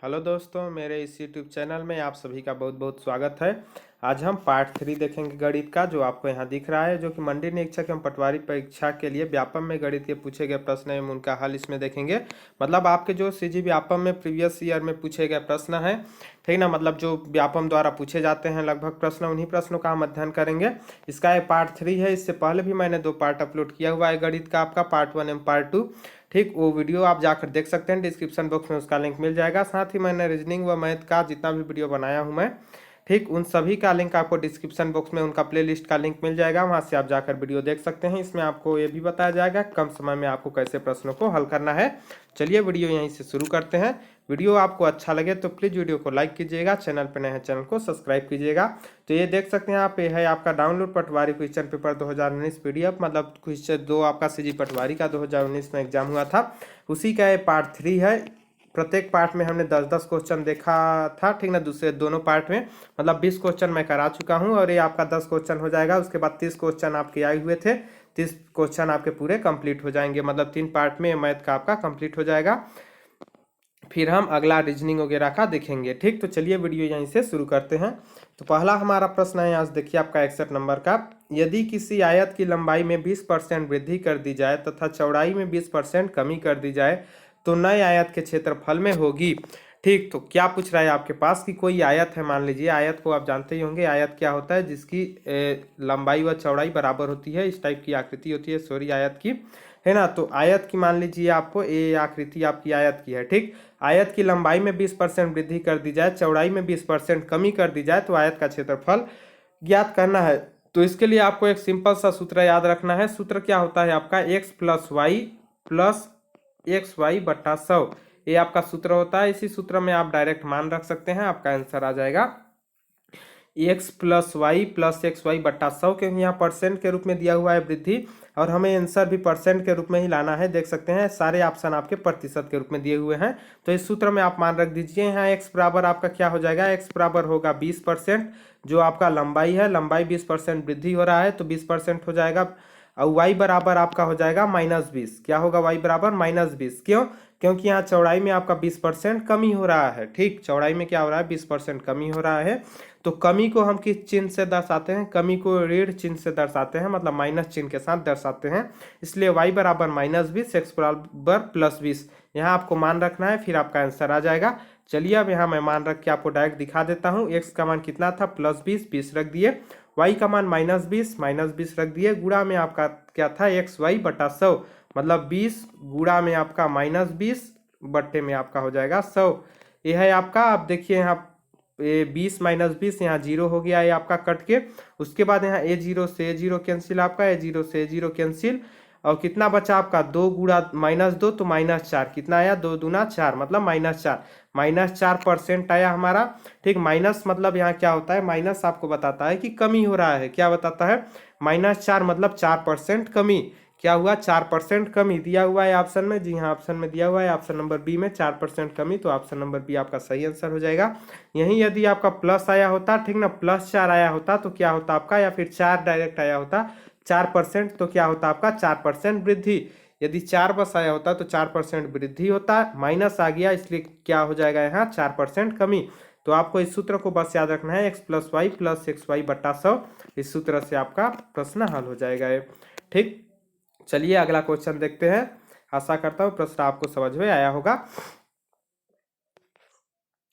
Hello दोस्तों, मेरे इस यूट्यूब चैनल में आप सभी का बहुत बहुत स्वागत है। आज हम पार्ट 3 देखेंगे गणित का, जो आपको यहाँ दिख रहा है, जो कि मंडी निरीक्षक एवं पटवारी परीक्षा के लिए व्यापम में गणित के पूछे गए प्रश्न एवं उनका हल इसमें देखेंगे। मतलब आपके जो सीजी व्यापम में प्रीवियस ईयर में पूछे गए प्रश्न हैं, ठीक ना, मतलब जो व्यापम द्वारा पूछे जाते हैं लगभग प्रश्न, उन्हीं प्रश्नों का हम अध्ययन करेंगे। इसका ये पार्ट 3 है। इससे पहले भी मैंने 2 पार्ट अपलोड किया हुआ है गणित का, आपका पार्ट 1 एवं पार्ट 2। ठीक, वो वीडियो आप जाकर देख सकते हैं, डिस्क्रिप्शन बॉक्स में उसका लिंक मिल जाएगा। साथ ही मैंने रीजनिंग व मैथ का जितना भी वीडियो बनाया हूं मैं, ठीक, उन सभी का लिंक आपको डिस्क्रिप्शन बॉक्स में उनका प्लेलिस्ट का लिंक मिल जाएगा, वहां से आप जाकर वीडियो देख सकते हैं। इसमें आपको ये भी बताया जाएगा कम समय में आपको कैसे प्रश्नों को हल करना है। चलिए वीडियो यहीं से शुरू करते हैं। वीडियो आपको अच्छा लगे तो प्लीज़ वीडियो को लाइक कीजिएगा, चैनल पर नए हैं चैनल को सब्सक्राइब कीजिएगा। तो ये देख सकते हैं आप, ये है आपका डाउनलोड पटवारी क्वेश्चन पेपर 2019 पीडीएफ, मतलब क्वेश्चन 2 आपका सीजी पटवारी का 2019 में एग्जाम हुआ था, उसी का ये पार्ट 3 है। प्रत्येक पार्ट में हमने 10-10 क्वेश्चन देखा था, ठीक ना। दूसरे दोनों पार्ट में मतलब 20 क्वेश्चन मैं करा चुका हूँ, और ये आपका 10 क्वेश्चन हो जाएगा। उसके बाद 30 क्वेश्चन आपके आए हुए थे, 30 क्वेश्चन आपके पूरे कंप्लीट हो जाएंगे। मतलब 3 पार्ट में मैथ का आपका कंप्लीट हो जाएगा। फिर हम अगला रीजनिंग वगैरह का देखेंगे। ठीक, तो चलिए वीडियो यहीं से शुरू करते हैं। तो पहला हमारा प्रश्न है, आज देखिए आपका 61 नंबर का। यदि किसी आयत की लंबाई में 20% वृद्धि कर दी जाए तथा चौड़ाई में 20% कमी कर दी जाए तो नए आयत के क्षेत्रफल में होगी। ठीक, तो क्या पूछ रहा है आपके पास कि कोई आयत है, मान लीजिए आयत को आप जानते ही होंगे, आयत क्या होता है, जिसकी लंबाई व चौड़ाई बराबर होती है, इस टाइप की आकृति होती है, सॉरी, आयत की, है ना। तो आयत की मान लीजिए आपको ये आकृति आपकी आयत की है। ठीक, आयत की लंबाई में 20% वृद्धि कर दी जाए, चौड़ाई में 20% कमी कर दी जाए तो आयत का क्षेत्रफल ज्ञात करना है। तो इसके लिए आपको एक सिंपल सा सूत्र याद रखना है। सूत्र क्या होता है आपका, प्लस एक्स वाई बट्टा 100, ये आपका सूत्र होता है। इसी सूत्र में आप डायरेक्ट मान रख सकते हैं, आपका आंसर आ जाएगा एक्स प्लस एक्स वाई बट्टा 100, क्योंकि यहाँ परसेंट के रूप में दिया हुआ है वृद्धि, और हमें आंसर भी परसेंट के रूप में ही लाना है। देख सकते हैं सारे ऑप्शन आपके प्रतिशत के रूप में दिए हुए हैं, तो इस सूत्र में आप मान रख दीजिए। यहाँ एक्स बराबर आपका क्या हो जाएगा, एक्स बराबर होगा 20%, जो आपका लंबाई है, लंबाई 20% वृद्धि हो रहा है तो 20% हो जाएगा। और वाई बराबर आपका हो जाएगा -20। क्या होगा, वाई बराबर -20। क्यों, क्योंकि यहाँ चौड़ाई में आपका 20% कमी हो रहा है। ठीक, चौड़ाई में क्या हो रहा है, 20% कमी हो रहा है। तो कमी को हम किस चिन्ह से दर्शाते हैं, कमी को ऋण चिन्ह से दर्शाते हैं, मतलब माइनस चिन्ह के साथ दर्शाते हैं। इसलिए y बराबर -20, x बराबर +20, यहाँ आपको मान रखना है, फिर आपका आंसर आ जाएगा। चलिए अब यहाँ मैं मान रख के आपको डायरेक्ट दिखा देता हूँ। x का मान कितना था, +20, 20 रख दिए। y का मान -20 रख दिए। गुणा में आपका क्या था, एक्स वाई बटा 100, मतलब 20 गुणा में आपका -20 बट्टे में आपका हो जाएगा 100। ये है आपका, आप देखिए यहाँ 20 -20 यहाँ 0 हो गया, ये आपका कट के। उसके बाद यहाँ a0 से a0 कैंसिल, आपका a0 से a0 कैंसिल, और कितना बचा आपका 2 गुणा -2 तो -4, कितना आया, 2 दूना 4, मतलब -4, -4% आया हमारा। ठीक, माइनस मतलब यहाँ क्या होता है, माइनस आपको बताता है कि कमी हो रहा है। क्या बताता है, -4 मतलब 4% कमी। क्या हुआ, 4% कमी दिया हुआ है ऑप्शन में। जी हाँ, ऑप्शन में दिया हुआ है, ऑप्शन नंबर बी में 4% कमी, तो ऑप्शन नंबर बी आपका सही आंसर हो जाएगा। यहीं यदि आपका प्लस आया होता, ठीक ना, +4 आया होता तो क्या होता आपका, या फिर 4 डायरेक्ट आया होता 4%, तो क्या होता आपका 4% वृद्धि। यदि 4 बस आया होता तो 4% वृद्धि होता, माइनस आ गया, इसलिए क्या हो जाएगा यहाँ 4% कमी। तो आपको इस सूत्र को बस याद रखना है, x + y + xy बटा 100, इस सूत्र से आपका प्रश्न हल हो जाएगा ये। ठीक, चलिए अगला क्वेश्चन देखते हैं। आशा करता हूँ प्रश्न आपको समझ में आया होगा।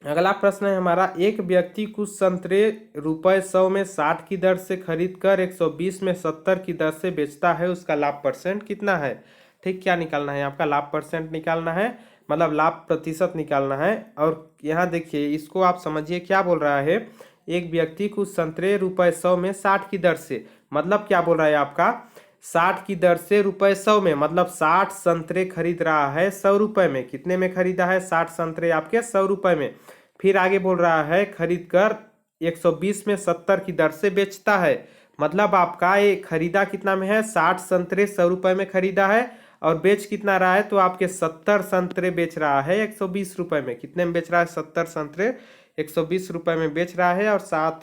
अगला प्रश्न है हमारा, एक व्यक्ति कुछ संतरे ₹100 में 60 की दर से खरीद कर 120 में 70 की दर से बेचता है, उसका लाभ परसेंट कितना है। ठीक, क्या निकालना है आपका, लाभ परसेंट निकालना है, मतलब लाभ प्रतिशत निकालना है। और यहाँ देखिए, इसको आप समझिए क्या बोल रहा है, एक व्यक्ति कुछ संतरे ₹100 में 60 की दर से, मतलब क्या बोल रहा है आपका, 60 की दर से ₹100 में, मतलब 60 संतरे खरीद रहा है 100 रुपए में। कितने में खरीदा है, 60 संतरे आपके 100 रुपए में। फिर आगे बोल रहा है खरीद कर 120 में 70 की दर से बेचता है, मतलब आपका ये खरीदा कितना में है, 60 संतरे 100 रुपए में खरीदा है, और बेच कितना रहा है, तो आपके 70 संतरे बेच रहा है 120 रुपए में। कितने में बेच रहा है, 70 संतरे 120 रुपए में बेच रहा है, और 60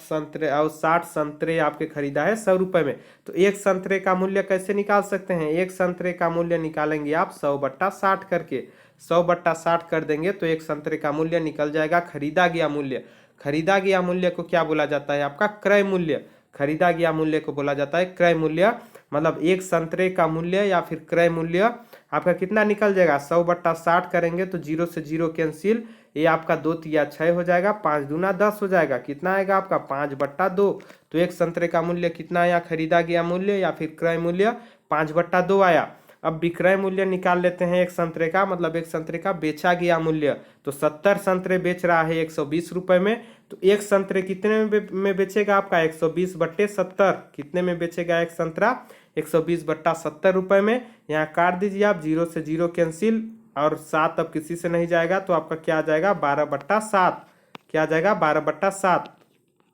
संतरे आपके खरीदा है 100 रुपए में। तो एक संतरे का मूल्य कैसे निकाल सकते हैं, एक संतरे का मूल्य निकालेंगे आप 100 बट्टा 60 करके। 100/60 कर देंगे तो एक संतरे का मूल्य निकल जाएगा खरीदा गया मूल्य। खरीदा गया मूल्य को क्या बोला जाता है? आपका क्रय मूल्य। खरीदा गया मूल्य को बोला जाता है क्रय मूल्य। मतलब एक संतरे का मूल्य या फिर क्रय मूल्य आपका कितना निकल जाएगा? 100/60 करेंगे तो 0 से 0 कैंसिल, ये आपका 2 तिया 6 हो जाएगा, 5 दूना 10 हो जाएगा। कितना आएगा आपका? 5/2। तो एक संतरे का मूल्य कितना आया? खरीदा गया मूल्य या फिर क्रय मूल्य 5/2 आया। अब विक्रय मूल्य निकाल लेते हैं एक संतरे का, मतलब एक संतरे का बेचा गया मूल्य। तो 70 संतरे बेच रहा है 120 रुपए में, तो एक संतरे कितने में बेचेगा आपका? 120/70। कितने में बेचेगा एक संतरा? 120/70 रुपए में। यहाँ काट दीजिए आप, 0 से 0 कैंसिल, और 7 अब किसी से नहीं जाएगा तो आपका क्या आ जाएगा? 12/7। क्या आ जाएगा? 12/7।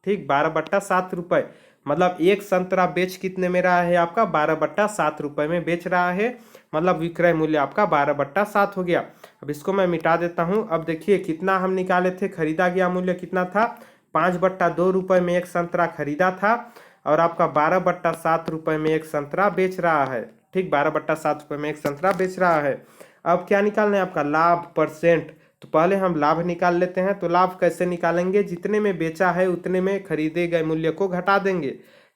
ठीक, 12/7 रुपए। मतलब एक संतरा बेच कितने में रहा है आपका? 12/7 रुपए में बेच रहा है। मतलब विक्रय मूल्य आपका 12/7 हो गया। अब इसको मैं मिटा देता हूं। अब देखिए कितना हम निकाले थे, खरीदा गया मूल्य कितना था? 5/2 रुपए में एक संतरा खरीदा था, और आपका 12/7 रुपए में एक संतरा बेच रहा है। ठीक, 12/7 रुपए में एक संतरा बेच रहा है। अब क्या निकालना है आपका? लाभ परसेंट। तो पहले हम लाभ निकाल लेते हैं। तो लाभ कैसे निकालेंगे? जितने में बेचा है उतने में खरीदे गए मूल्य को घटा देंगे।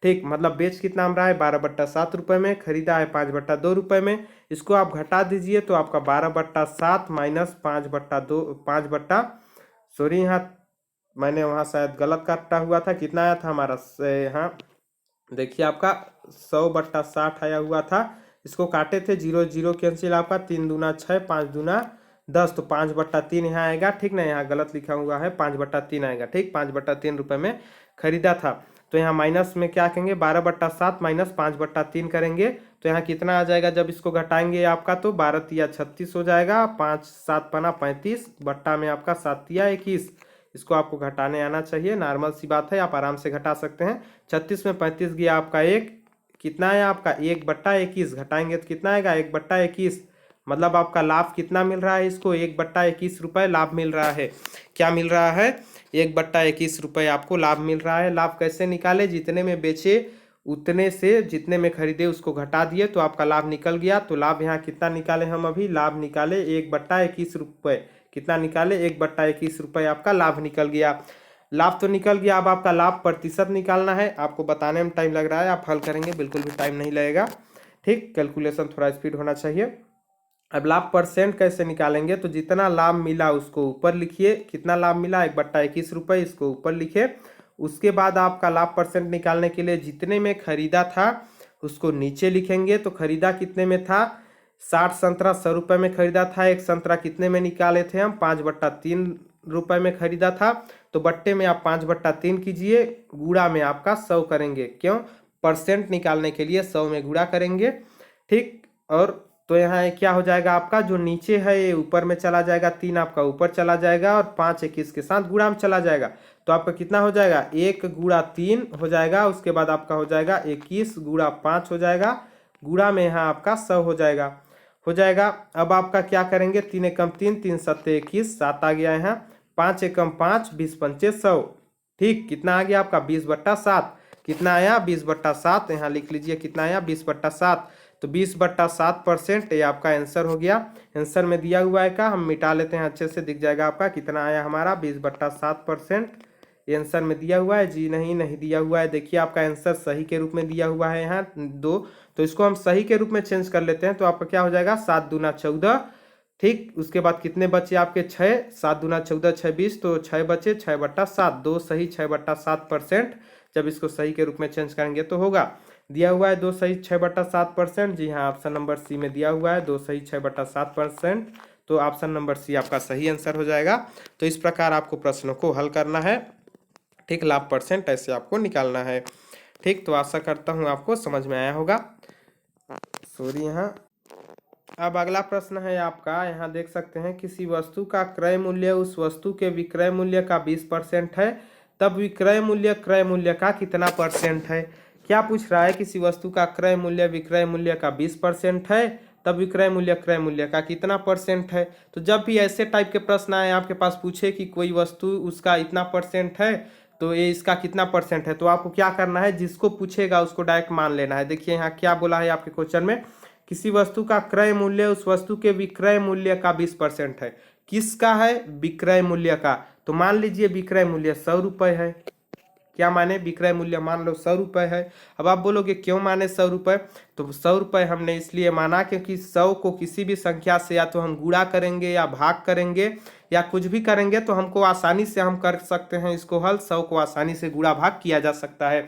ठीक, मतलब बेच कितना हम रहा है? 12/7 रुपए में, खरीदा है 5/2 रुपए में। इसको आप घटा दीजिए तो आपका 12/7 माइनस 5/2, 5 सॉरी, यहाँ मैंने वहाँ शायद गलत काटा हुआ था। कितना आया था हमारा? हाँ देखिए आपका 100/60 आया हुआ था। इसको काटे थे, 0 0 कैंसिल, आपका 3 दूना 6, 5 दूना 10, तो 5/3 यहाँ आएगा। ठीक ना, यहाँ गलत लिखा हुआ है, 5/3 आएगा। ठीक, 5/3 रुपए में खरीदा था। तो यहाँ माइनस में क्या करेंगे? 12/7 माइनस 5/3 करेंगे तो यहाँ कितना आ जाएगा? जब इसको घटाएंगे आपका तो 12 तिया 36 हो जाएगा, 5 7 पना 35, बट्टा में आपका 7 तिया 21। इसको आपको घटाने आना चाहिए, नॉर्मल सी बात है, आप आराम से घटा सकते हैं। 36 में 35 गया आपका एक, कितना है आपका? 1/21। घटाएंगे तो कितना आएगा? 1/21। मतलब आपका लाभ कितना मिल रहा है? इसको 1/21 रुपए लाभ मिल रहा है। क्या मिल रहा है? 1/21 रुपए आपको लाभ मिल रहा है। लाभ कैसे निकाले? जितने में बेचे उतने से जितने में खरीदे उसको घटा दिए तो आपका लाभ निकल गया। तो लाभ यहाँ कितना निकाले हम? अभी लाभ निकाले 1/21 रुपए। कितना निकाले? 1/21 रुपए आपका लाभ निकल गया। लाभ तो निकल गया, अब आपका लाभ प्रतिशत निकालना है। आपको बताने में टाइम लग रहा है, आप हल करेंगे बिल्कुल भी टाइम नहीं लगेगा। ठीक, कैलकुलेशन थोड़ा स्पीड होना चाहिए। अब लाभ परसेंट कैसे निकालेंगे? तो जितना लाभ मिला उसको ऊपर लिखिए। कितना लाभ मिला? 1/21 रुपए, इसको ऊपर लिखे। उसके बाद आपका लाभ परसेंट निकालने के लिए जितने में खरीदा था उसको नीचे लिखेंगे। तो खरीदा कितने में था? 60 संतरा 100 रुपए में खरीदा था। एक संतरा कितने में निकाले थे हम? 5/3 रुपए में खरीदा था। तो बट्टे में आप 5/3 कीजिए, गुणा में आपका 100 करेंगे। क्यों? परसेंट निकालने के लिए 100 में गुणा करेंगे। ठीक, और तो यहाँ क्या हो जाएगा आपका? जो नीचे है ये ऊपर में चला जाएगा, 3 आपका ऊपर चला जाएगा, और 5 21 के साथ गुणा में चला जाएगा। तो आपका कितना हो जाएगा? 1 गुणा 3 हो जाएगा। उसके बाद आपका हो जाएगा 21 गुणा 5 हो जाएगा। गुणा में यहाँ आपका 100 हो जाएगा। अब आपका क्या करेंगे? 3 एकम 3, 3 सत्ते 21, 7 आ गया यहाँ। 5 एकम 5, 20 पंचे 100। ठीक, कितना आ गया आपका? 20/7। कितना आया? 20/7। यहाँ लिख लीजिए कितना आया? 20/7। तो 20/7% ये आपका आंसर हो गया। आंसर में दिया हुआ है का हम मिटा लेते हैं, अच्छे से दिख जाएगा आपका। कितना आया हमारा? 20/7%। ये आंसर में दिया हुआ है? जी नहीं, नहीं दिया हुआ है। देखिए आपका आंसर सही के रूप में दिया हुआ है यहाँ 2, तो इसको हम सही के रूप में चेंज कर लेते हैं। तो आपका क्या हो जाएगा? 7 दूना 14। ठीक, उसके बाद कितने बचे आपके? 6। 7 दूना 14, 6 20, तो 6 बचे, 6/7। 2 सही 6/7%। जब इसको सही के रूप में चेंज करेंगे तो होगा। दिया हुआ है 2 सही 6/7%। जी हाँ, ऑप्शन नंबर सी में दिया हुआ है 2 सही 6/7%। तो ऑप्शन नंबर सी आपका सही आंसर हो जाएगा। तो इस प्रकार आपको प्रश्नों को हल करना है। ठीक, लाभ परसेंट ऐसे आपको निकालना है। ठीक, तो आशा करता हूँ आपको समझ में आया होगा। सॉरी, यहाँ अब अगला प्रश्न है आपका। यहाँ देख सकते हैं, किसी वस्तु का क्रय मूल्य उस वस्तु के विक्रय मूल्य का 20% है, तब विक्रय मूल्य क्रय मूल्य का कितना परसेंट है? क्या पूछ रहा है? किसी वस्तु का क्रय मूल्य विक्रय मूल्य का 20% है, तब विक्रय मूल्य क्रय मूल्य का कितना परसेंट है? तो जब भी ऐसे टाइप के प्रश्न आए आपके पास, पूछे कि कोई वस्तु उसका इतना परसेंट है तो ये इसका कितना परसेंट है, तो आपको क्या करना है? जिसको पूछेगा उसको डायरेक्ट मान लेना है। देखिए यहाँ क्या बोला है आपके क्वेश्चन में किसी वस्तु का क्रय मूल्य उस वस्तु के विक्रय मूल्य का 20% है। किसका है? विक्रय मूल्य का। तो मान लीजिए विक्रय मूल्य 100 रुपये है। क्या माने? विक्रय मूल्य मान लो 100 रुपये है। अब आप बोलोगे क्यों माने 100 रुपये? तो 100 रुपये हमने इसलिए माना क्योंकि 100 को किसी भी संख्या से या तो हम गुणा करेंगे या भाग करेंगे या कुछ भी करेंगे तो हमको आसानी से हम कर सकते हैं इसको हल। 100 को आसानी से गुणा भाग किया जा सकता है।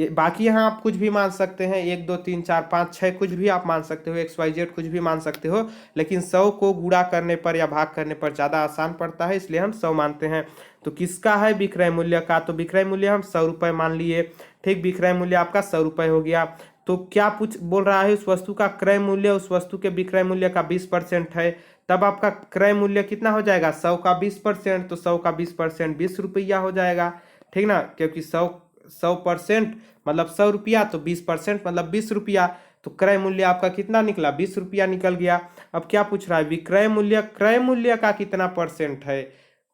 बाकी यहाँ आप कुछ भी मान सकते हैं, 1 2 3 4 5 6 कुछ भी आप मान सकते हो, XYZ कुछ भी मान सकते हो, लेकिन 100 को गुणा करने पर या भाग करने पर ज़्यादा आसान पड़ता है, इसलिए हम 100 मानते हैं। तो किसका है? विक्रय मूल्य का। तो विक्रय मूल्य हम 100 रुपये मान लिए। ठीक, विक्रय मूल्य आपका 100 रुपये हो गया। तो क्या बोल रहा है? उस वस्तु का क्रय मूल्य उस वस्तु के विक्रय मूल्य का 20% है। तब आपका क्रय मूल्य कितना हो जाएगा? 100 का 20%। तो 100 का 20% 20 रुपया हो जाएगा। ठीक ना, क्योंकि 100% मतलब 100 रुपया, तो 20% मतलब 20 रुपया। तो क्रय मूल्य आपका कितना निकला? 20 रुपया निकल गया। अब क्या पूछ रहा है? विक्रय मूल्य क्रय मूल्य का कितना परसेंट है?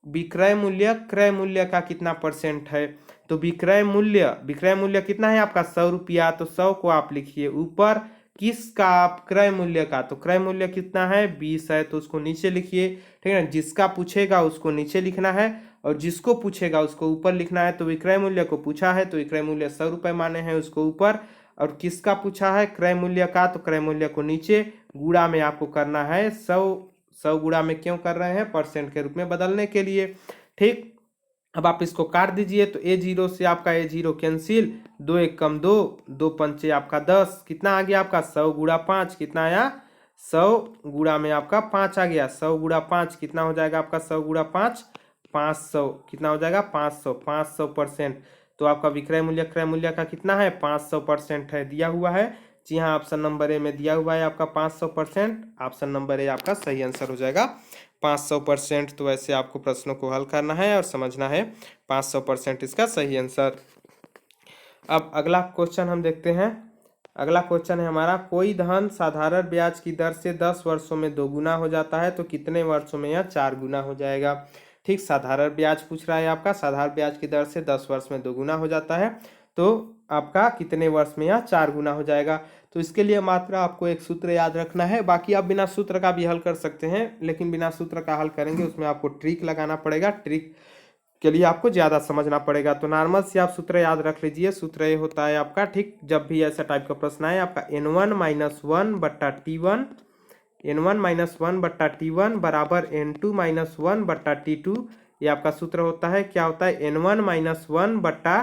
विक्रय मूल्य क्रय मूल्य का कितना परसेंट है? तो विक्रय मूल्य कितना है आपका? 100 रुपया। तो 100 को आप लिखिए ऊपर, किसका? आप क्रय मूल्य का। तो क्रय मूल्य कितना है? 20 है, तो उसको नीचे लिखिए। ठीक है, जिसका पूछेगा उसको नीचे लिखना है और जिसको पूछेगा उसको ऊपर लिखना है। तो विक्रय मूल्य को पूछा है तो विक्रय मूल्य 100 रुपये माने हैं, उसको ऊपर। और किसका पूछा है? क्रय मूल्य का। तो क्रय मूल्य को नीचे। गुणा में आपको करना है 100 गुणा में क्यों कर रहे हैं? परसेंट के रूप में बदलने के लिए। ठीक, अब आप इसको काट दीजिए। तो A0 से आपका A0 कैंसिल, 2 1 कम 2, 2 पंचे आपका 10। कितना आ गया आपका? 100 गुणा 5। कितना आया? 100 गुणा में आपका 5 आ गया। 100 गुणा 5 कितना हो जाएगा आपका? 100 गुणा 5 500। कितना हो जाएगा? 500% तो आपका विक्रय मूल्य क्रय मूल्य का कितना है? 500% है, दिया हुआ है। जी हाँ, ऑप्शन नंबर ए में दिया हुआ है आपका 500%। ऑप्शन नंबर ए आपका सही आंसर हो जाएगा 500%। तो ऐसे आपको प्रश्नों को हल करना है और समझना है। 500% इसका सही आंसर। अब अगला क्वेश्चन हम देखते हैं। अगला क्वेश्चन है हमारा, कोई धन साधारण ब्याज की दर से 10 वर्षों में 2 गुना हो जाता है तो कितने वर्षों में यह 4 गुना हो जाएगा? ठीक, साधारण ब्याज पूछ रहा है आपका। साधारण ब्याज की दर से 10 वर्ष में 2 गुना हो जाता है तो आपका कितने वर्ष में यह 4 गुना हो जाएगा? तो इसके लिए मात्र आपको एक सूत्र याद रखना है। बाकी आप बिना सूत्र का भी हल कर सकते हैं, लेकिन बिना सूत्र का हल करेंगे उसमें आपको ट्रिक लगाना पड़ेगा। ट्रिक के लिए आपको ज़्यादा समझना पड़ेगा। तो नॉर्मल से आप सूत्र याद रख लीजिए। सूत्र ये होता है आपका, ठीक, जब भी ऐसा टाइप का प्रश्न आए आपका N1 - 1 बट्टा T1, N1 - 1 बट्टा T1 बराबर N2 - 1 बट्टा T2। ये आपका सूत्र होता है। क्या होता है? N1 - 1 बट्टा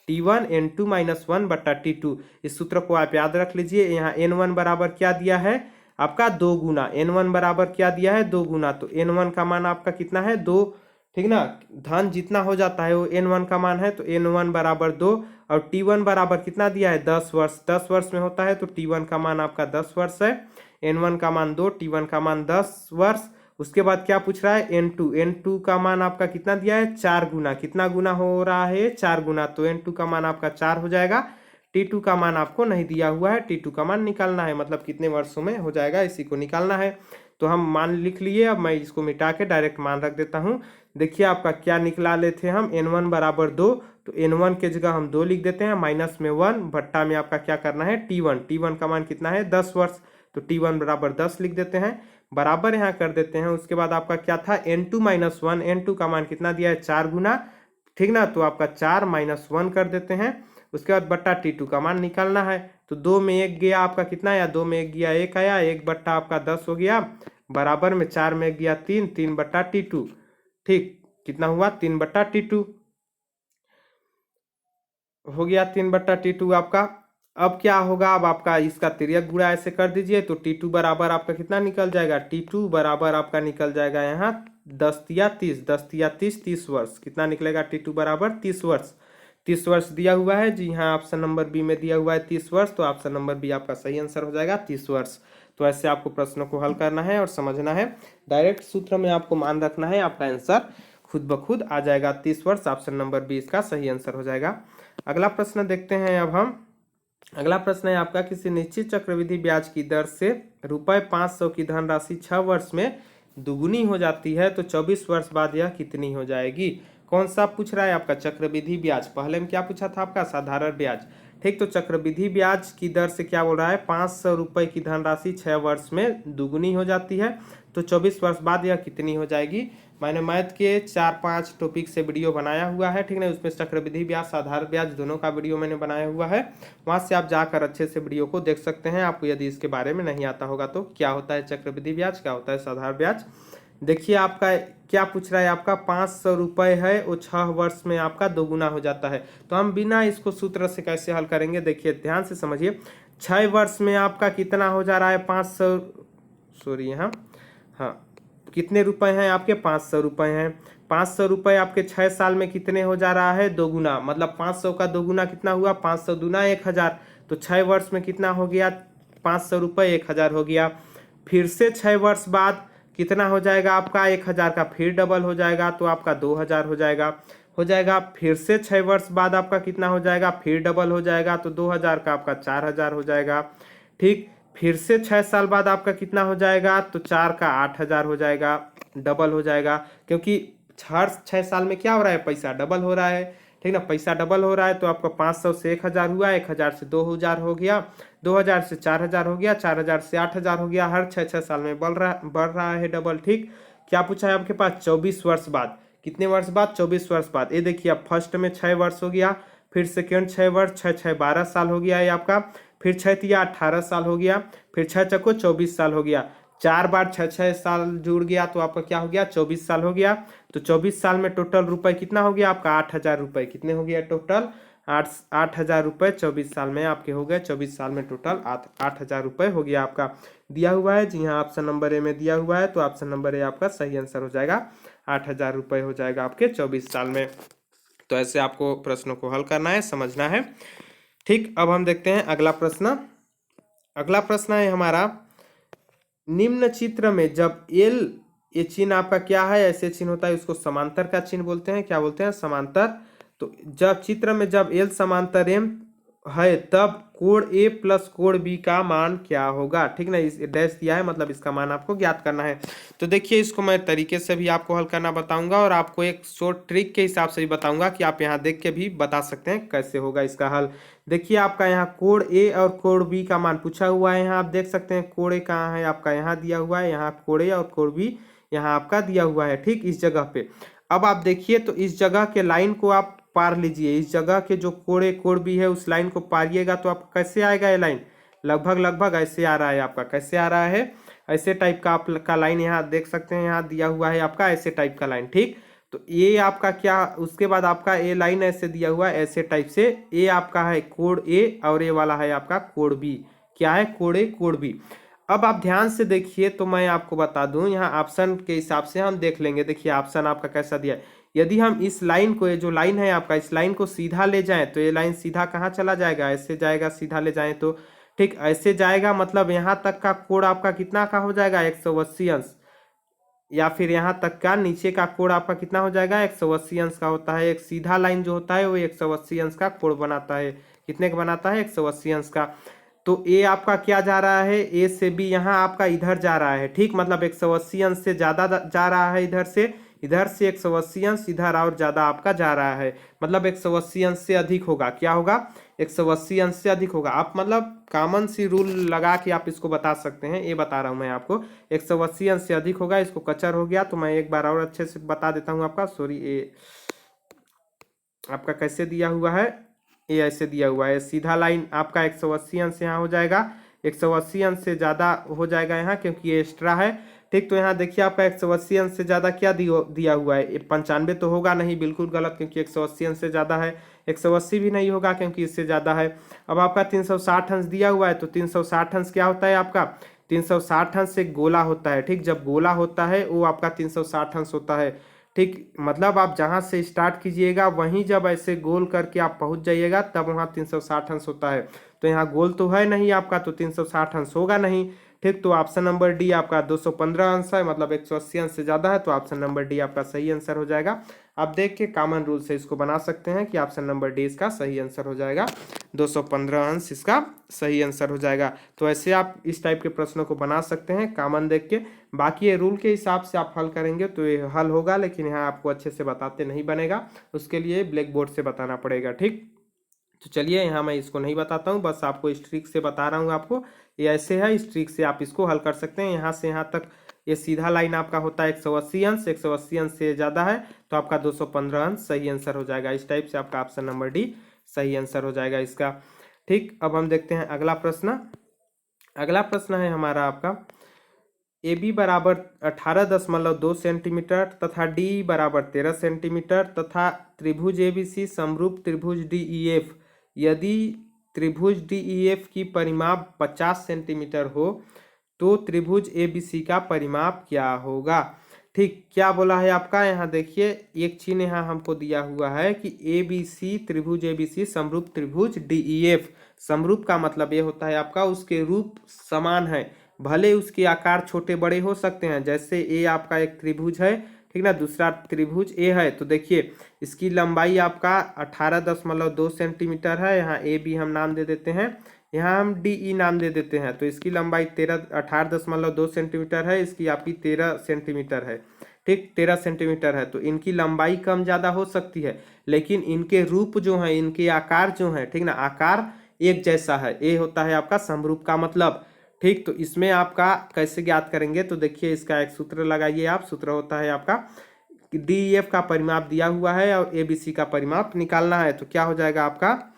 T1, N2 - 1 बट्टा T2। इस सूत्र को आप याद रख लीजिए। यहाँ N1 बराबर क्या दिया है आपका? 2 गुना। N1 बराबर क्या दिया है? 2 गुना। तो N1 का मान आपका कितना है? 2। ठीक ना, धन जितना हो जाता है वो N1 का मान है, तो N1 बराबर 2। और T1 बराबर कितना दिया है? 10 वर्ष। 10 वर्ष में होता है तो T1 का मान आपका 10 वर्ष है। N1 का मान 2, T1 का मान 10 वर्ष। उसके बाद क्या पूछ रहा है? N2 का मान आपका कितना दिया है? 4 गुना। कितना गुना हो रहा है? 4 गुना। तो N2 का मान आपका 4 हो जाएगा। T2 का मान आपको नहीं दिया हुआ है, T2 का मान निकालना है, मतलब कितने वर्षों में हो जाएगा इसी को निकालना है। तो हम मान लिख लिए। अब मैं इसको मिटा के डायरेक्ट मान रख देता हूँ। देखिए आपका क्या निकला लेते हैं हम, N1 बराबर 2, तो N1 के जगह हम 2 लिख देते हैं, माइनस में 1 भट्टा में आपका क्या करना है? T1 का मान कितना है? 10 वर्ष। तो T1 बराबर 10 लिख देते हैं, बराबर यहाँ कर देते हैं। उसके बाद आपका क्या था? N2 - 1, N2 का मान कितना दिया है? 4 गुना। ठीक ना, तो आपका 4 - 1 कर देते हैं। उसके बाद बट्टा T2 का मान निकालना है। तो 2 में 1 गया आपका कितना आया? 2 में 1 गया 1 आया, 1 बट्टा आपका 10 हो गया, बराबर में 4 में 1 गया 3, 3 बट्टा T2। ठीक, कितना हुआ? 3 बट्टा T2 हो गया। 3 बट्टा T2 आपका। अब क्या होगा? अब आपका इसका तिर्यक गुणा ऐसे कर दीजिए तो T2 बराबर आपका कितना निकल जाएगा? T2 बराबर आपका निकल जाएगा यहाँ 10 या 30, 10 या 30, 30 वर्ष। कितना निकलेगा? T2 बराबर 30 वर्ष। 30 वर्ष दिया हुआ है। जी हाँ, ऑप्शन नंबर बी में दिया हुआ है 30 वर्ष। तो ऑप्शन नंबर बी आपका सही आंसर हो जाएगा 30 वर्ष। तो ऐसे आपको प्रश्नों को हल करना है और समझना है। डायरेक्ट सूत्र में आपको मान रखना है, आपका आंसर खुद ब खुद आ जाएगा 30 वर्ष। ऑप्शन नंबर बी इसका सही आंसर हो जाएगा। अगला प्रश्न देखते हैं अब हम। अगला प्रश्न है आपका, किसी निश्चित चक्रवृद्धि ब्याज की दर से ₹500 की धनराशि 6 वर्ष में दुगुनी हो जाती है तो 24 वर्ष बाद यह कितनी हो जाएगी? कौन सा पूछ रहा है आपका? चक्रवृद्धि ब्याज। पहले में क्या पूछा था आपका? साधारण ब्याज। ठीक। तो चक्रवृद्धि ब्याज की दर से क्या बोल रहा है, 500 रुपये की धनराशि 6 वर्ष में दुगुनी हो जाती है। तो 24 वर्ष बाद यह कितनी हो जाएगी। मैंने मैथ के 4-5 टॉपिक से वीडियो बनाया हुआ है, ठीक ना। उसमें चक्रवृद्धि ब्याज, साधारण ब्याज दोनों का वीडियो मैंने बनाया हुआ है, वहां से आप जाकर अच्छे से वीडियो को देख सकते हैं। आपको यदि इसके बारे में नहीं आता होगा तो क्या होता है चक्रवृद्धि ब्याज, क्या होता है साधारण ब्याज। देखिए आपका क्या पूछ रहा है, आपका 500 रुपये है, वो 6 वर्ष में आपका दोगुना हो जाता है। तो हम बिना इसको सूत्र से कैसे हल करेंगे, देखिए ध्यान से समझिए। 6 वर्ष में आपका कितना हो जा रहा है, 500, सॉरी यहाँ, हाँ कितने रुपए हैं आपके, 500 रुपये हैं। 500 रुपये आपके 6 साल में कितने हो जा रहा है, दोगुना। मतलब 500 का दोगुना कितना हुआ, 500 दूना 1000। तो 6 वर्ष में कितना हो गया, 500 रुपये 1000 हो गया। फिर से 6 वर्ष बाद कितना हो जाएगा आपका, 1000 का फिर डबल हो जाएगा, तो आपका 2000 हो जाएगा। फिर से 6 वर्ष बाद आपका कितना हो जाएगा, फिर डबल हो जाएगा, तो 2000 का आपका 4000 हो जाएगा। ठीक। फिर से 6 साल बाद आपका कितना हो जाएगा, तो 4 का 8000 हो जाएगा, डबल हो जाएगा। क्योंकि हर 6 साल में क्या हो रहा है, पैसा डबल हो रहा है, ठीक ना। पैसा डबल हो रहा है तो आपका 500 से 1000 हुआ, 1000 से 2000 हो गया, 2000 से 4000 हो गया, 4000 से 8000 हो गया। हर 6 साल में बढ़ रहा है डबल। ठीक। क्या पूछा है आपके पास, 24 वर्ष बाद। कितने वर्ष बाद, 24 वर्ष बाद। ये देखिए आप फर्स्ट में 6 वर्ष हो गया, फिर सेकेंड 6 वर्ष, 6 6 12 साल हो गया ये आपका। फिर 6 तिया 18 साल हो गया, फिर 6 चक्को 24 साल हो गया। 4 बार 6 साल जुड़ गया तो आपका क्या हो गया, 24 साल हो गया। तो 24 साल में टोटल रुपए कितना हो गया आपका, 8000 रुपये। कितने हो गया टोटल, 8000 रुपये 24 साल में आपके हो गए। 24 साल में टोटल 8000 रुपये हो गया आपका। दिया हुआ है जी हाँ, ऑप्शन नंबर ए में दिया हुआ है, तो ऑप्शन नंबर ए आपका सही आंसर हो जाएगा। 8000 रुपये हो जाएगा आपके 24 साल में। तो ऐसे आपको प्रश्नों को हल करना है, समझना है। ठीक। अब हम देखते हैं अगला प्रश्न। अगला प्रश्न है हमारा, निम्न चित्र में जब एल, ये चिन्ह आपका क्या है, ऐसे चिन्ह होता है, उसको समांतर का चिन्ह बोलते हैं। क्या बोलते हैं, समांतर। तो जब चित्र में जब एल समांतर एम है तब कोण ए प्लस कोण बी का मान क्या होगा। ठीक ना, इस डैश दिया है, मतलब इसका मान आपको ज्ञात करना है। तो देखिए इसको मैं तरीके से भी आपको हल करना बताऊंगा, और आपको एक शॉर्ट ट्रिक के हिसाब से भी बताऊंगा कि आप यहाँ देख के भी बता सकते हैं कैसे होगा इसका हल। देखिए आपका यहाँ कोण ए और कोण बी का मान पूछा हुआ है। यहाँ आप देख सकते हैं कोण ए कहाँ है आपका, यहाँ दिया हुआ है, यहाँ कोण ए और कोण बी यहाँ आपका दिया हुआ है। ठीक, इस जगह पे अब आप देखिए तो इस जगह के लाइन को आप पार लीजिए। इस जगह के जो कोण ए कोण बी है उस लाइन को पारिएगा तो आपका कैसे आएगा ये लाइन, लगभग लगभग ऐसे आ रहा है आपका। कैसे आ रहा है, ऐसे टाइप का आपका लाइन यहाँ देख सकते हैं, यहाँ दिया हुआ है आपका ऐसे टाइप का लाइन। ठीक, तो ये आपका क्या, उसके बाद आपका ए लाइन ऐसे दिया हुआ है ऐसे टाइप से। ए आपका है कोण ए और ए वाला है आपका कोण बी। क्या है, कोण ए कोण बी। अब आप ध्यान से देखिए तो मैं आपको बता दूं, यहाँ ऑप्शन के हिसाब से हम देख लेंगे। देखिए ऑप्शन आपका कैसा दिया है। यदि हम इस लाइन को, ये जो लाइन है आपका, इस लाइन को सीधा ले जाएं तो ये लाइन सीधा कहाँ चला जाएगा, ऐसे जाएगा। सीधा ले जाएं तो ठीक ऐसे जाएगा, मतलब यहाँ तक का कोण आपका कितना का हो जाएगा, 180 अंश। या फिर यहाँ तक का नीचे का कोण आपका कितना हो जाएगा, 180 अंश का होता है। एक सीधा लाइन जो होता है वो 180 अंश का कोण बनाता है। कितने का बनाता है, 180 अंश का। तो ए आपका क्या जा रहा है, ए से बी यहाँ आपका इधर जा रहा है। ठीक, मतलब 180 अंश से ज्यादा जा रहा है इधर से 180 अंश इधर और ज्यादा आपका जा रहा है, मतलब 180 अंश से अधिक होगा। क्या होगा, 180 अंश से अधिक होगा। आप मतलब कॉमन सी रूल लगा के आप इसको बता सकते हैं, ये बता रहा हूं मैं आपको। 180 अंश से अधिक होगा, इसको कचर हो गया तो मैं एक बार और अच्छे से बता देता हूं आपका। सॉरी, ये आपका कैसे दिया हुआ है, ये ऐसे दिया हुआ है। सीधा लाइन आपका 180 अंश यहाँ हो जाएगा, 180 अंश से ज़्यादा हो जाएगा यहाँ क्योंकि ये एक्स्ट्रा है। ठीक, तो यहाँ देखिए आपका 180 अंश से ज़्यादा क्या दिया हुआ है, 95 तो होगा नहीं, बिल्कुल गलत, क्योंकि 180 अंश से ज़्यादा है। 180 भी नहीं होगा क्योंकि इससे ज़्यादा है। अब आपका 360 अंश दिया हुआ है, तो 360 अंश क्या होता है आपका, 360 अंश एक गोला होता है। ठीक, जब गोला होता है वो आपका 360 अंश होता है। ठीक, मतलब आप जहां से स्टार्ट कीजिएगा वहीं जब ऐसे गोल करके आप पहुंच जाइएगा तब वहां 360 अंश होता है। तो यहाँ गोल तो है नहीं आपका, तो 360 अंश होगा नहीं। ठीक, तो ऑप्शन नंबर डी आपका 215 अंश है, मतलब 180 अंश से ज्यादा है, तो ऑप्शन नंबर डी आपका सही आंसर हो जाएगा। आप देख के कॉमन रूल से इसको बना सकते हैं कि ऑप्शन नंबर डी इसका सही आंसर हो जाएगा। 215 अंश इसका सही आंसर हो जाएगा। तो ऐसे आप इस टाइप के प्रश्नों को बना सकते हैं कॉमन देख के। बाकी ये रूल के हिसाब से आप हल करेंगे तो ये हल होगा, लेकिन यहाँ आपको अच्छे से बताते नहीं बनेगा, उसके लिए ब्लैक बोर्ड से बताना पड़ेगा। ठीक, तो चलिए यहाँ मैं इसको नहीं बताता हूँ, बस आपको इस ट्रिक से बता रहा हूँ आपको। ये ऐसे है, इस ट्रिक से आप इसको हल कर सकते हैं। यहाँ से यहाँ तक ये सीधा लाइन आपका होता है 180 अंश, 180 अंश से ज़्यादा है तो आपका 215 अंश सही आंसर हो जाएगा। इस टाइप से आपका ऑप्शन नंबर डी सही आंसर हो जाएगा इसका। ठीक, अब हम देखते हैं अगला प्रश्न। अगला प्रश्न है हमारा आपका ए बी बराबर 18.2 सेंटीमीटर तथा डी बराबर 13 सेंटीमीटर तथा त्रिभुज ए बी सी समरूप त्रिभुज डी ई एफ। यदि त्रिभुज डी ई एफ की परिमाप 50 सेंटीमीटर हो तो त्रिभुज ए बी सी का परिमाप क्या होगा। ठीक, क्या बोला है आपका, यहाँ देखिए एक चिन्ह यहाँ हमको दिया हुआ है कि ए बी सी त्रिभुज ए बी सी समरूप त्रिभुज डी ई एफ। समरूप का मतलब ये होता है आपका उसके रूप समान है, भले उसके आकार छोटे बड़े हो सकते हैं। जैसे ए आपका एक त्रिभुज है, ठीक ना, दूसरा त्रिभुज ए है, तो देखिए इसकी लंबाई आपका 18.2 सेंटीमीटर है। यहाँ ए बी हम नाम दे देते हैं, यहाँ हम डी ई नाम दे देते हैं। तो इसकी लंबाई 18.2 सेंटीमीटर है, इसकी आपकी 13 सेंटीमीटर है। ठीक, 13 सेंटीमीटर है। तो इनकी लंबाई कम ज़्यादा हो सकती है, लेकिन इनके रूप जो है, इनके आकार जो है, ठीक ना, आकार एक जैसा है। ये होता है आपका समरूप का मतलब। ठीक, तो इसमें आपका कैसे ज्ञात करेंगे, तो देखिए इसका एक सूत्र लगाइए आप। सूत्र होता है आपका डी ई एफ का परिमाप दिया हुआ है और ए बी सी का परिमाप निकालना है। तो क्या हो जाएगा आपका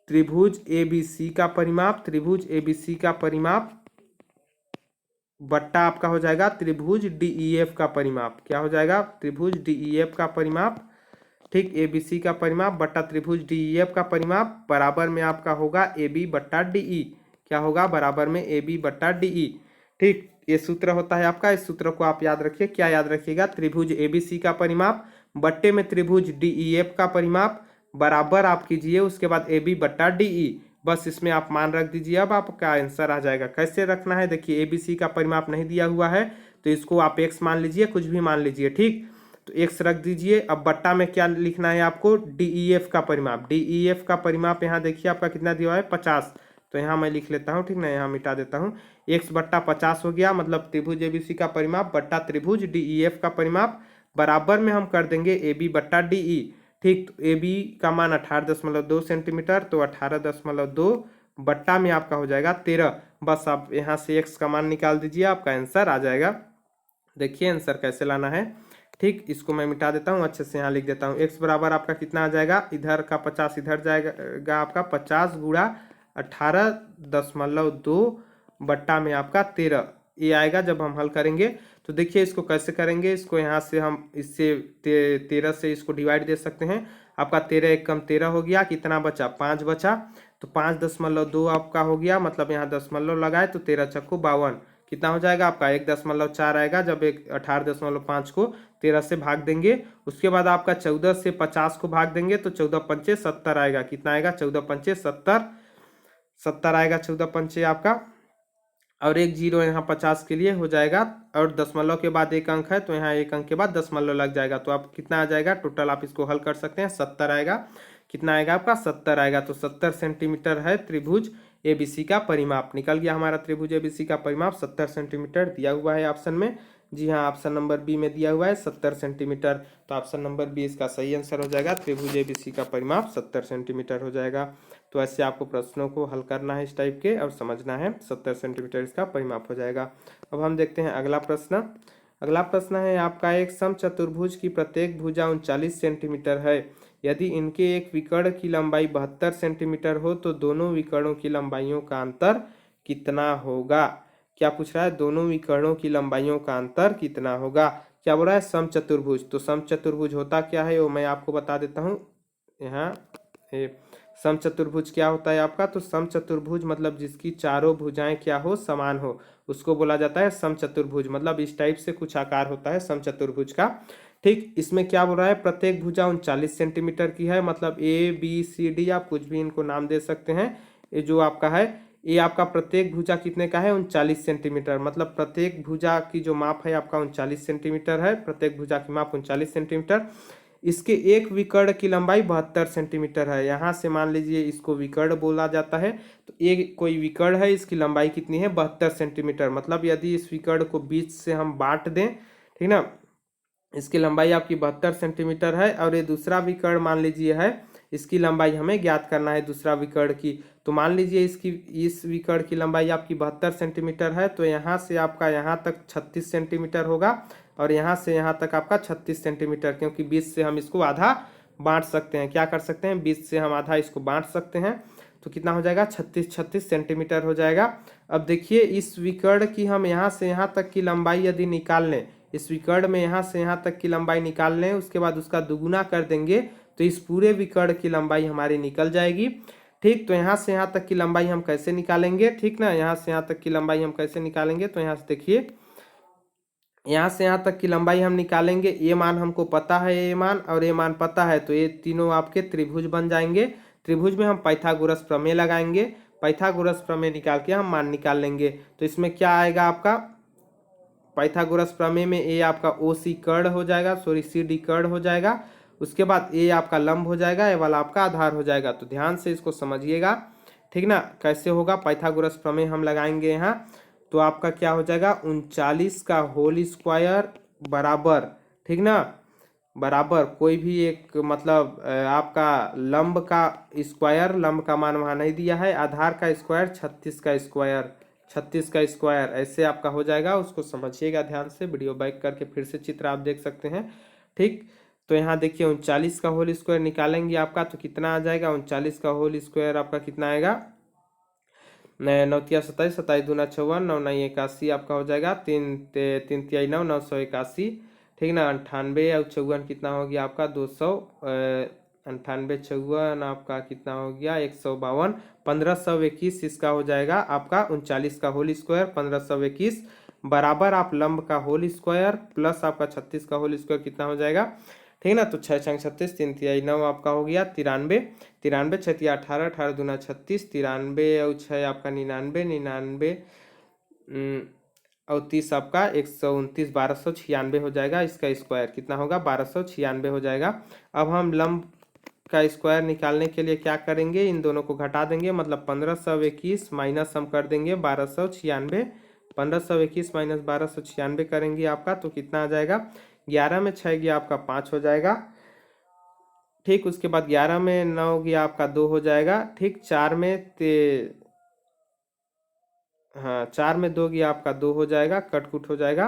त्रिभुज ए बी सी का परिमाप, त्रिभुज ए बी सी का परिमाप बट्टा आपका हो जाएगा त्रिभुज डी ई एफ का परिमाप। क्या हो जाएगा, त्रिभुज डी ई एफ का परिमाप। ठीक, ए बी सी का परिमाप बट्टा त्रिभुज डी ई एफ का परिमाप बराबर में आपका होगा ए बी बट्टा डी ई। क्या होगा, बराबर में ए बी बट्टा डी ई। ठीक, ये सूत्र होता है आपका। इस सूत्र को आप याद रखिए। क्या याद रखिएगा, त्रिभुज ए बी सी का परिमाप बट्टे में त्रिभुज डी ई एफ का परिमाप बराबर आप कीजिए, उसके बाद ए बी बट्टा डी ई। बस इसमें आप मान रख दीजिए, अब आपका आंसर आ जाएगा। कैसे रखना है, देखिए ए बी सी का परिमाप नहीं दिया हुआ है तो इसको आप एक्स मान लीजिए, कुछ भी मान लीजिए। ठीक, तो एक्स रख दीजिए। अब बट्टा में क्या लिखना है आपको, डी ई एफ का परिमाप। डी ई एफ का परिमाप यहाँ देखिए आपका कितना दिया हुआ है, 50। तो यहाँ मैं लिख लेता हूँ, ठीक ना, यहाँ मिटा देता हूँ। एक्स बट्टा 50 हो गया, मतलब त्रिभुज ए बी सी का परिमाप बट्टा त्रिभुज डी ई एफ का परिमाप बराबर में हम कर देंगे ए बी बट्टा डी ई। ठीक, तो ए बी का मान 18.2 सेंटीमीटर, तो 18.2 बट्टा में आपका हो जाएगा 13। बस आप यहाँ से एक्स का मान निकाल दीजिए, आपका आंसर आ जाएगा। देखिए आंसर कैसे लाना है। ठीक, इसको मैं मिटा देता हूँ, अच्छे से यहाँ लिख देता हूँ। एक्स बराबर आपका कितना आ जाएगा, इधर का 50 इधर जाएगा, आपका 50 गुणा 18.2 बट्टा में आपका 13 ये आएगा जब हम हल करेंगे। तो देखिए इसको कैसे करेंगे, इसको यहाँ से हम इससे 13 से इसको डिवाइड दे सकते हैं। आपका 13 एक कम 13 हो गया, कितना बचा, 5 बचा। तो 5.2 आपका हो गया, मतलब यहाँ दशमलव लगाए तो 13 चक्कू 52 कितना हो जाएगा आपका 1.4 आएगा। जब 18.5 को 13 से भाग देंगे, उसके बाद आपका 14 से 50 को भाग देंगे तो 14 पंचे 70 आएगा। कितना आएगा, 14 पंचे 70 आएगा, 14 पंचे आपका। और एक जीरो यहाँ 50 के लिए हो जाएगा, और दशमलव के बाद एक अंक है तो यहाँ एक अंक के बाद दशमलव लग जाएगा। तो आप कितना आ जाएगा, टोटल आप इसको हल कर सकते हैं, 70 आएगा। कितना आएगा आपका, 70 आएगा। तो 70 सेंटीमीटर है त्रिभुज ए बी सी का परिमाप। निकल गया हमारा त्रिभुज ए बी सी का परिमाप 70 सेंटीमीटर दिया हुआ है ऑप्शन में। जी हाँ, ऑप्शन नंबर बी में दिया हुआ है 70 सेंटीमीटर। तो ऑप्शन नंबर बी इसका सही आंसर हो जाएगा, त्रिभुज ए बी सी का परिमाप 70 सेंटीमीटर हो जाएगा। तो ऐसे आपको प्रश्नों को हल करना है इस टाइप के, और समझना है 70 सेंटीमीटर इसका परिमाप हो जाएगा। अब हम देखते हैं अगला प्रश्न। अगला प्रश्न है आपका, एक समचतुर्भुज की प्रत्येक भुजा 39 सेंटीमीटर है। यदि इनके एक विकर्ण की लंबाई 72 सेंटीमीटर हो तो दोनों विकर्णों की लंबाइयों का अंतर कितना होगा। क्या पूछ रहा है, दोनों विकर्णों की लंबाइयों का अंतर कितना होगा। क्या बोल रहा है, समचतुर्भुज। तो समचतुर्भुज होता क्या है वो मैं आपको बता देता हूँ। यहाँ समचतुर्भुज क्या होता है आपका, तो समचतुर्भुज मतलब जिसकी चारों भुजाएं क्या हो, समान हो, उसको बोला जाता है समचतुर्भुज। मतलब इस टाइप से कुछ आकार होता है समचतुर्भुज का। ठीक, इसमें क्या बोल रहा है, प्रत्येक भुजा 39 सेंटीमीटर की है। मतलब ए बी सी डी आप कुछ भी इनको नाम दे सकते हैं। ये जो आपका है, ये आपका प्रत्येक भुजा कितने का है, 39 सेंटीमीटर। मतलब प्रत्येक भुजा की जो माप है आपका 39 सेंटीमीटर है। प्रत्येक भुजा की माप 39 सेंटीमीटर। इसके एक विकर्ण की लंबाई 72 सेंटीमीटर है। यहाँ से मान लीजिए इसको विकर्ण बोला जाता है। तो एक कोई विकर्ण है, इसकी लंबाई कितनी है, 72 सेंटीमीटर। मतलब यदि इस विकर्ण को बीच से हम बांट दें, ठीक ना, इसकी लंबाई आपकी 72 सेंटीमीटर है। और ये दूसरा विकर्ण मान लीजिए है, इसकी लंबाई हमें ज्ञात करना है दूसरा विकर्ण की। तो मान लीजिए इस विकर्ण की लंबाई आपकी 72 सेंटीमीटर है, तो यहाँ से आपका यहाँ तक 36 सेंटीमीटर होगा और यहाँ से यहाँ तक आपका 36 सेंटीमीटर, क्योंकि 20 से हम इसको आधा बांट सकते हैं। क्या कर सकते हैं, 20 से हम आधा इसको बांट सकते हैं, तो कितना हो जाएगा 36 सेंटीमीटर हो जाएगा। अब देखिए इस विकर्ण की हम यहाँ से यहाँ तक की लंबाई यदि निकाल लें, इस विकर्ण में यहाँ से यहाँ तक की लंबाई निकाल लें, उसके बाद उसका दुगुना कर देंगे तो इस पूरे विकर्ण की लंबाई हमारी निकल जाएगी। ठीक, तो यहाँ से यहाँ तक की लंबाई हम कैसे निकालेंगे, ठीक ना, यहाँ से यहाँ तक की लंबाई हम कैसे निकालेंगे, तो यहाँ से देखिए यहाँ से यहाँ तक की लंबाई हम निकालेंगे। ये मान हमको पता है, ये मान और ये मान पता है, तो ये तीनों आपके त्रिभुज बन जाएंगे। त्रिभुज में हम पाइथागोरस प्रमेय लगाएंगे, पाइथागोरस प्रमेय निकाल के हम मान निकाल लेंगे। तो इसमें क्या आएगा आपका, पाइथागोरस प्रमेय में ए आपका ओ सी कर्ण हो जाएगा, सॉरी सी डी कर्ण हो जाएगा। उसके बाद ए आपका लंब हो जाएगा, ए वाला आपका आधार हो जाएगा। तो ध्यान से इसको समझिएगा, ठीक ना। कैसे होगा, पाइथागोरस प्रमेय हम लगाएंगे यहाँ, तो आपका क्या हो जाएगा 39 का होल स्क्वायर बराबर, ठीक ना, बराबर कोई भी एक मतलब आपका लंब का स्क्वायर, लंब का मान वहाँ नहीं दिया है, आधार का स्क्वायर 36 का स्क्वायर, 36 का स्क्वायर, ऐसे आपका हो जाएगा। उसको समझिएगा ध्यान से, वीडियो बैक करके फिर से चित्र आप देख सकते हैं। ठीक, तो यहाँ देखिए 39 का होल स्क्वायर निकालेंगे आपका, तो कितना आ जाएगा 39 का होल स्क्वायर आपका कितना आएगा, 9 27, 27 दूना 54, 9 9 81 आपका हो जाएगा, 3 3 तिहाई 9, 981, ठीक ना। 98 और 54 कितना हो गया आपका 200, 98 54 आपका कितना हो गया 152, 1521 इसका हो जाएगा आपका 39 का होल स्क्वायर 1521 बराबर आप लंब का होल स्क्वायर प्लस आपका 36 का होल स्क्वायर कितना हो जाएगा, ठीक ना। तो 6 छंग 36, 3 तिहाई 9 आपका हो गया 93, 93 6 तिया 18, 18 दूना 36, 93 और 6 आपका 99, 99 और 30 आपका 129, 1296 हो जाएगा। इसका स्क्वायर कितना होगा 1296 हो जाएगा। अब हम लंब का स्क्वायर निकालने के लिए क्या करेंगे, इन दोनों को घटा देंगे, मतलब 1521 माइनस हम कर देंगे 1296, 1521 माइनस 1296 करेंगे आपका, तो कितना आ जाएगा 11 में 6 गया आपका 5 हो जाएगा। ठीक, उसके बाद 11 में 9 गया आपका 2 हो जाएगा। ठीक, 4 में 2 गया आपका 2 हो जाएगा, कटकुट हो जाएगा।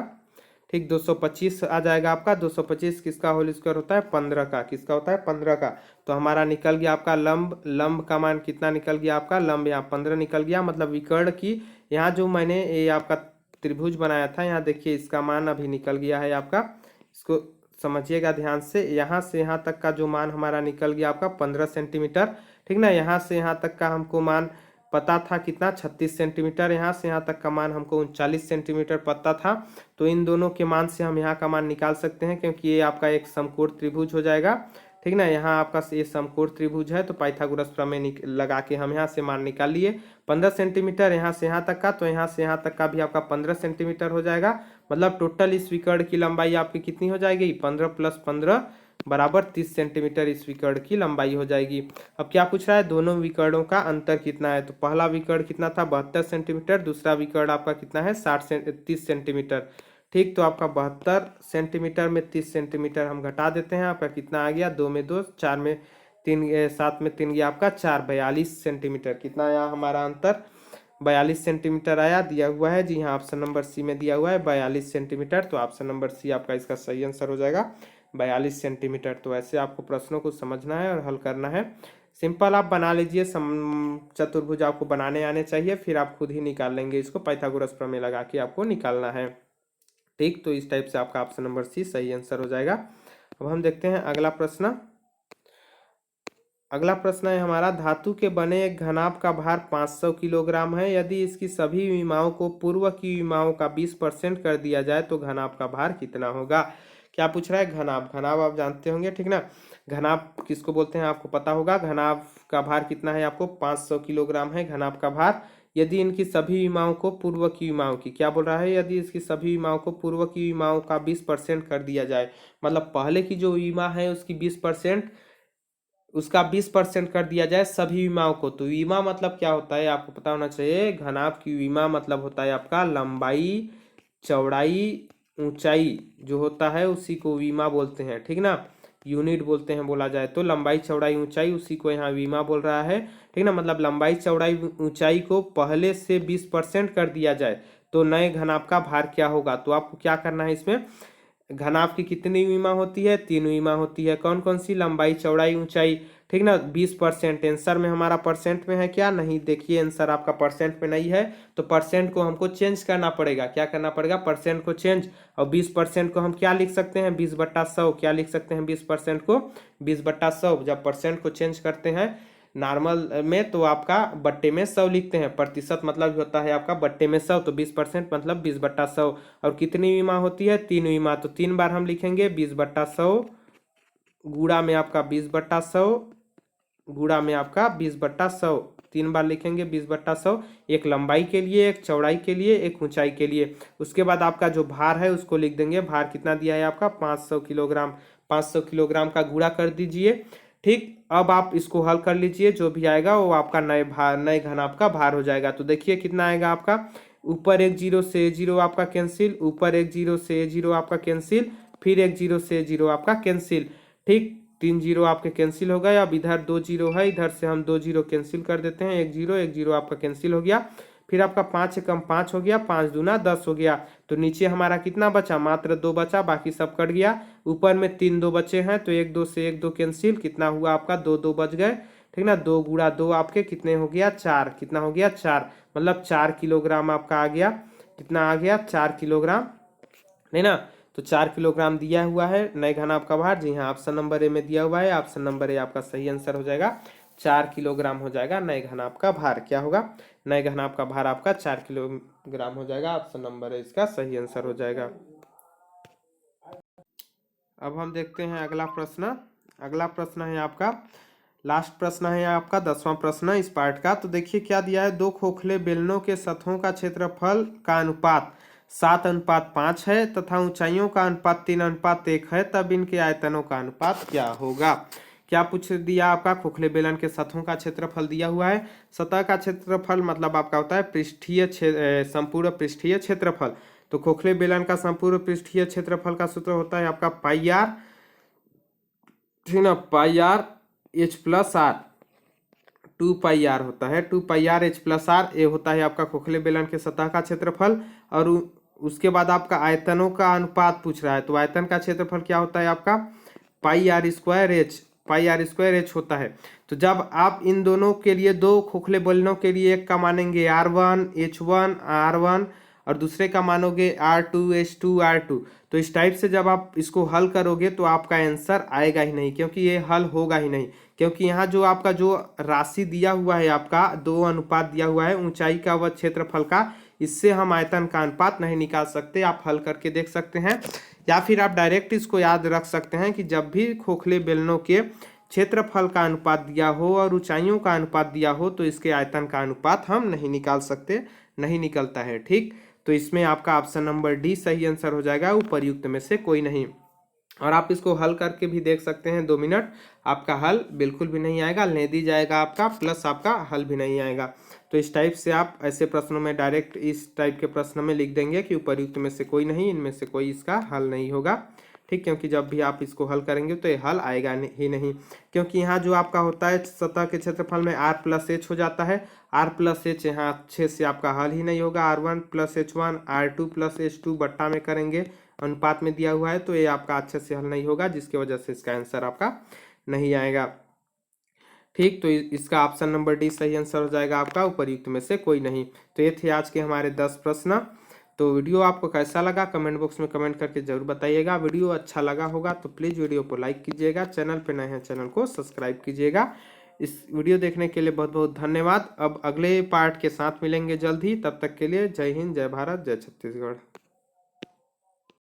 ठीक, 225 आ जाएगा आपका, 225 किसका होल स्क्वायर होता है 15 का, किसका होता है 15 का। तो हमारा निकल गया आपका लंब, लंब का मान कितना निकल गया आपका, लंब यहाँ 15 निकल गया, मतलब विकर्ण की यहाँ जो मैंने ये आपका त्रिभुज बनाया था, यहाँ देखिए इसका मान अभी निकल गया है आपका, इसको समझिएगा ध्यान से। यहाँ से यहाँ तक का जो मान हमारा निकल गया आपका 15 सेंटीमीटर, ठीक ना। यहाँ से यहाँ तक का हमको मान पता था कितना 36 सेंटीमीटर, यहाँ से यहाँ तक का मान हमको 39 सेंटीमीटर पता था। तो इन दोनों के मान से हम यहाँ का मान निकाल सकते हैं, क्योंकि ये आपका एक समकोण त्रिभुज हो जाएगा, ठीक ना। यहाँ आपका ये समकोण त्रिभुज है, तो पाइथागोरस प्रमेय लगा के हम यहाँ से मान निकाल लिए 15 सेंटीमीटर यहाँ से यहाँ तक का, तो यहाँ से यहाँ तक का भी आपका 15 सेंटीमीटर हो जाएगा। मतलब टोटल इस विकर्ण की लंबाई आपकी कितनी हो जाएगी 15 + 15 बराबर 30 सेंटीमीटर इस विकर्ण की लंबाई हो जाएगी। अब क्या पूछ रहा है, दोनों विकर्णों का अंतर कितना है। तो पहला विकर्ण कितना था 72 सेंटीमीटर, दूसरा विकर्ण आपका कितना है 30 सेंटीमीटर। ठीक, तो आपका 72 सेंटीमीटर में 30 सेंटीमीटर हम घटा देते हैं, आपका कितना आ गया 2 में 2, 4 में 3, 7 में 3 गया आपका 4, 42 सेंटीमीटर। कितना आया हमारा अंतर 42 सेंटीमीटर आया, दिया हुआ है जी हाँ, ऑप्शन नंबर सी में दिया हुआ है 42 सेंटीमीटर। तो ऑप्शन नंबर सी आपका इसका सही आंसर हो जाएगा 42 सेंटीमीटर। तो ऐसे आपको प्रश्नों को समझना है और हल करना है। सिंपल आप बना लीजिए, चतुर्भुज आपको बनाने आने चाहिए, फिर आप खुद ही निकाल लेंगे इसको, पाइथागोरस प्रमेय लगा के आपको निकालना है। ठीक, तो इस टाइप से आपका ऑप्शन नंबर सी सही आंसर हो जाएगा। अब हम देखते हैं अगला प्रश्न। अगला प्रश्न है हमारा, धातु के बने एक घनाभ का भार 500 किलोग्राम है, यदि इसकी सभी विमाओं को पूर्व की विमाओं का 20% कर दिया जाए तो घनाभ का भार कितना होगा। क्या पूछ रहा है, घनाभ, घनाभ आप जानते होंगे, ठीक ना। घनाभ किसको बोलते हैं आपको पता होगा। घनाभ का भार कितना है आपको 500 किलोग्राम है घनाभ का भार, यदि इनकी सभी विमाओं को पूर्व की विमाओं की, क्या बोल रहा है, यदि इसकी सभी विमाओं को पूर्व की विमाओं का 20% कर दिया जाए, मतलब पहले की जो विमा है उसकी 20%, उसका 20% कर दिया जाए सभी विमाओं को। तो विमा मतलब क्या होता है आपको पता होना चाहिए। घनाभ की विमा मतलब होता है आपका लंबाई, चौड़ाई, ऊंचाई जो होता है उसी को विमा बोलते हैं, ठीक ना। यूनिट बोलते हैं बोला जाए तो। लंबाई चौड़ाई ऊंचाई उसी को यहाँ विमा बोल रहा है, ठीक ना। मतलब लंबाई चौड़ाई ऊंचाई को पहले से 20% कर दिया जाए तो नए घनाभ का भार क्या होगा। तो आपको क्या करना है, इसमें घनाभ की कितनी विमा होती है, 3 विमा होती है। कौन कौन सी, लंबाई चौड़ाई ऊंचाई, ठीक ना। 20%, आंसर में हमारा परसेंट में है क्या, नहीं। देखिए आंसर आपका परसेंट में नहीं है तो परसेंट को हमको चेंज करना पड़ेगा। क्या करना पड़ेगा, परसेंट को चेंज। और 20% को हम क्या लिख सकते हैं, 20/100। क्या लिख सकते हैं 20% को, 20/100। जब परसेंट को चेंज करते हैं नॉर्मल में तो आपका बट्टे में 100 लिखते हैं। प्रतिशत मतलब होता है आपका बट्टे में 100, तो 20% मतलब 20/100। और कितनी विमा होती है, 3 विमा, तो 3 बार हम लिखेंगे 20/100 गुणा में आपका 20/100 गुणा में आपका 20/100। 3 बार लिखेंगे 20/100, एक लंबाई के लिए, एक चौड़ाई के लिए, एक ऊंचाई के लिए। उसके बाद आपका जो भार है उसको लिख देंगे। भार कितना दिया है आपका, 500 किलोग्राम। 500 किलोग्राम का गुणा कर दीजिए, ठीक। अब आप इसको हल कर लीजिए, जो भी आएगा वो आपका नए घनाभ का भार हो जाएगा। तो देखिए कितना आएगा आपका, ऊपर एक जीरो से जीरो आपका कैंसिल, ऊपर एक जीरो से जीरो आपका कैंसिल, फिर एक जीरो से जीरो आपका कैंसिल, ठीक। 3 जीरो आपके कैंसिल हो गए। अब इधर 2 जीरो है, इधर से हम 2 जीरो कैंसिल कर देते हैं। एक जीरो आपका कैंसिल हो गया। फिर आपका 5 से कम 5 हो गया, 5 दूना 10 हो गया। तो नीचे हमारा कितना बचा, मात्र 2 बचा, बाकी सब कट गया। ऊपर में 3 2 बचे हैं तो 1 2 से 1 2 कैंसिल, कितना हुआ आपका 2 2 बच गए, ठीक ना। 2 गुणा 2 आपके कितने हो गया, 4। कितना हो गया, 4। मतलब 4 किलोग्राम आपका आ गया। कितना आ गया, 4 किलोग्राम, नहीं ना। तो 4 किलोग्राम दिया हुआ है नए घनाभ का भार। जी हाँ, ऑप्शन नंबर ए में दिया हुआ है। ऑप्शन नंबर ए आपका सही आंसर हो जाएगा। 4 किलोग्राम हो जाएगा नए घनाभ का भार। क्या होगा, नए घनाभ का भार आपका 4 किलोग्राम हो जाएगा। ऑप्शन नंबर ए इसका सही आंसर हो जाएगा। अब हम देखते हैं अगला प्रश्न। अगला प्रश्न है आपका, लास्ट प्रश्न है आपका 10वां प्रश्न इस पार्ट का। तो देखिए क्या दिया है, 2 खोखले बेलनों के सतहों का क्षेत्रफल का अनुपात 7:5 है तथा ऊंचाइयों का अनुपात 3:1 है, तब इनके आयतनों का अनुपात क्या होगा। क्या पूछ दिया आपका, खोखले बेलन के सतहों का क्षेत्रफल दिया हुआ है। सतह का क्षेत्रफल मतलब आपका होता है पृष्ठीय संपूर्ण पृष्ठीय क्षेत्रफल। तो खोखले बेलन का संपूर्ण पृष्ठीय क्षेत्रफल का सूत्र होता है आपका पाई आर, ठीक ना। Pi R H plus R, 2 pi R होता है, 2 pi R H plus R. ये होता है आपका खोखले बेलन के सतह का क्षेत्रफल। और उसके बाद आपका आयतनों का अनुपात पूछ रहा है। तो आयतन का क्षेत्रफल क्या होता है आपका, pi R square H, pi R square H होता है। तो जब आप इन दोनों के लिए, 2 खोखले बेलनों के लिए एक का मानेंगे R1 H1 R1 और दूसरे का मानोगे R2 H2 R2, तो इस टाइप से जब आप इसको हल करोगे तो आपका आंसर आएगा ही नहीं, क्योंकि ये हल होगा ही नहीं। क्योंकि यहाँ जो आपका जो राशि दिया हुआ है आपका 2 अनुपात दिया हुआ है ऊंचाई का व क्षेत्रफल का, इससे हम आयतन का अनुपात नहीं निकाल सकते। आप हल करके देख सकते हैं या फिर आप डायरेक्ट इसको याद रख सकते हैं कि जब भी खोखले बेलनों के क्षेत्रफल का अनुपात दिया हो और ऊंचाइयों का अनुपात दिया हो तो इसके आयतन का अनुपात हम नहीं निकाल सकते, नहीं निकलता है, ठीक। तो इसमें आपका ऑप्शन नंबर डी सही आंसर हो जाएगा, उपर्युक्त में से कोई नहीं। और आप इसको हल करके भी देख सकते हैं 2 मिनट, आपका हल बिल्कुल भी नहीं आएगा, ले दी जाएगा आपका, प्लस आपका हल भी नहीं आएगा। तो इस टाइप से आप ऐसे प्रश्नों में डायरेक्ट इस टाइप के प्रश्न में लिख देंगे कि उपर्युक्त में से कोई नहीं, इनमें से कोई इसका हल नहीं होगा, ठीक। क्योंकि जब भी आप इसको हल करेंगे तो ये हल आएगा ही नहीं, क्योंकि यहाँ जो आपका होता है सतह के क्षेत्रफल में R प्लस एच हो जाता है। R प्लस एच यहाँ अच्छे से आपका हल ही नहीं होगा। R1 plus H1 R2 plus H2 बट्टा में करेंगे, अनुपात में दिया हुआ है, तो ये आपका अच्छे से हल नहीं होगा, जिसकी वजह से इसका आंसर आपका नहीं आएगा, ठीक। तो इसका ऑप्शन नंबर डी सही आंसर हो जाएगा आपका, उपर्युक्त में से कोई नहीं। तो ये थे आज के हमारे 10 प्रश्न। तो वीडियो आपको कैसा लगा कमेंट बॉक्स में कमेंट करके जरूर बताइएगा। वीडियो अच्छा लगा होगा तो प्लीज़ वीडियो को लाइक कीजिएगा, चैनल पे नए हैं चैनल को सब्सक्राइब कीजिएगा। इस वीडियो देखने के लिए बहुत बहुत धन्यवाद। अब अगले पार्ट के साथ मिलेंगे जल्द ही, तब तक के लिए जय हिंद, जय भारत, जय छत्तीसगढ़।